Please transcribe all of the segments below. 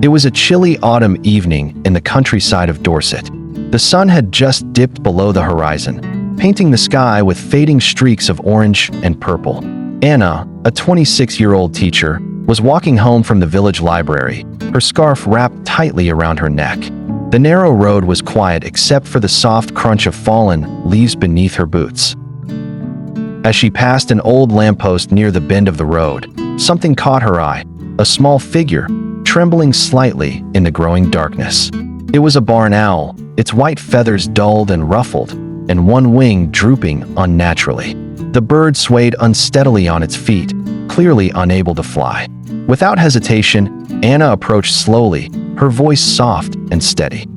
It was a chilly autumn evening in the countryside of Dorset. The sun had just dipped below the horizon, painting the sky with fading streaks of orange and purple. Anna, a 26-year-old teacher, was walking home from the village library, her scarf wrapped tightly around her neck. The narrow road was quiet except for the soft crunch of fallen leaves beneath her boots. As she passed an old lamppost near the bend of the road, something caught her eye, a small figure, trembling slightly in the growing darkness. It was a barn owl, its white feathers dulled and ruffled, and one wing drooping unnaturally. The bird swayed unsteadily on its feet, clearly unable to fly. Without hesitation, Anna approached slowly, her voice soft and steady.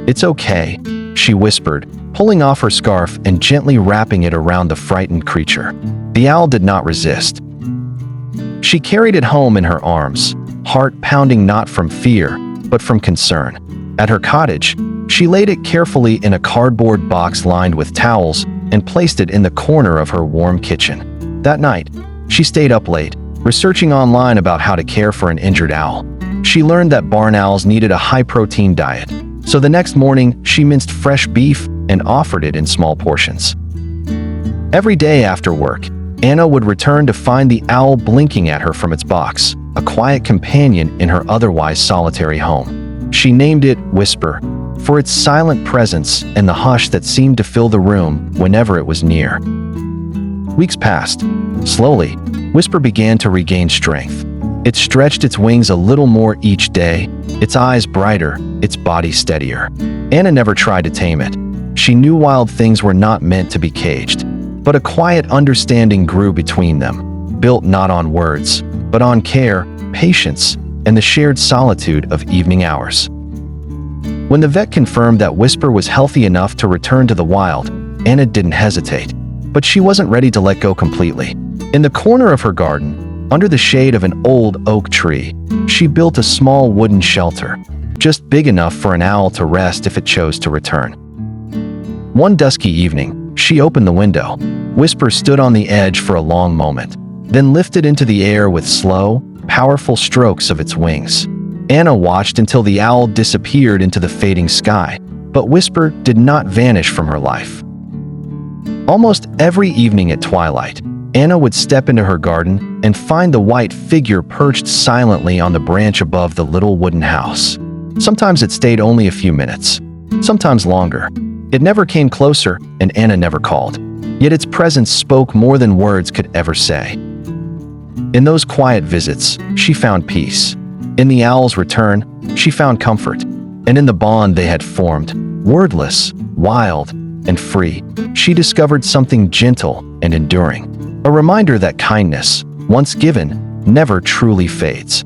"It's okay," she whispered, pulling off her scarf and gently wrapping it around the frightened creature. The owl did not resist. She carried it home in her arms, heart pounding not from fear, but from concern. At her cottage, she laid it carefully in a cardboard box lined with towels and placed it in the corner of her warm kitchen. That night, she stayed up late, researching online about how to care for an injured owl. She learned that barn owls needed a high-protein diet, so the next morning she minced fresh beef and offered it in small portions. Every day after work, Anna would return to find the owl blinking at her from its box, a quiet companion in her otherwise solitary home. She named it Whisper, for its silent presence and the hush that seemed to fill the room whenever it was near. Weeks passed. Slowly, Whisper began to regain strength. It stretched its wings a little more each day, its eyes brighter, its body steadier. Anna never tried to tame it. She knew wild things were not meant to be caged. But a quiet understanding grew between them, built not on words, but on care, patience, and the shared solitude of evening hours. When the vet confirmed that Whisper was healthy enough to return to the wild, Anna didn't hesitate. But she wasn't ready to let go completely. In the corner of her garden, under the shade of an old oak tree, she built a small wooden shelter, just big enough for an owl to rest if it chose to return. One dusky evening, she opened the window. Whisper stood on the edge for a long moment, then lifted into the air with slow, powerful strokes of its wings. Anna watched until the owl disappeared into the fading sky, but Whisper did not vanish from her life. Almost every evening at twilight, Anna would step into her garden and find the white figure perched silently on the branch above the little wooden house. Sometimes it stayed only a few minutes, sometimes longer. It never came closer, and Anna never called. Yet its presence spoke more than words could ever say. In those quiet visits, she found peace. In the owl's return, she found comfort. And in the bond they had formed, wordless, wild, and free, she discovered something gentle and enduring. A reminder that kindness, once given, never truly fades.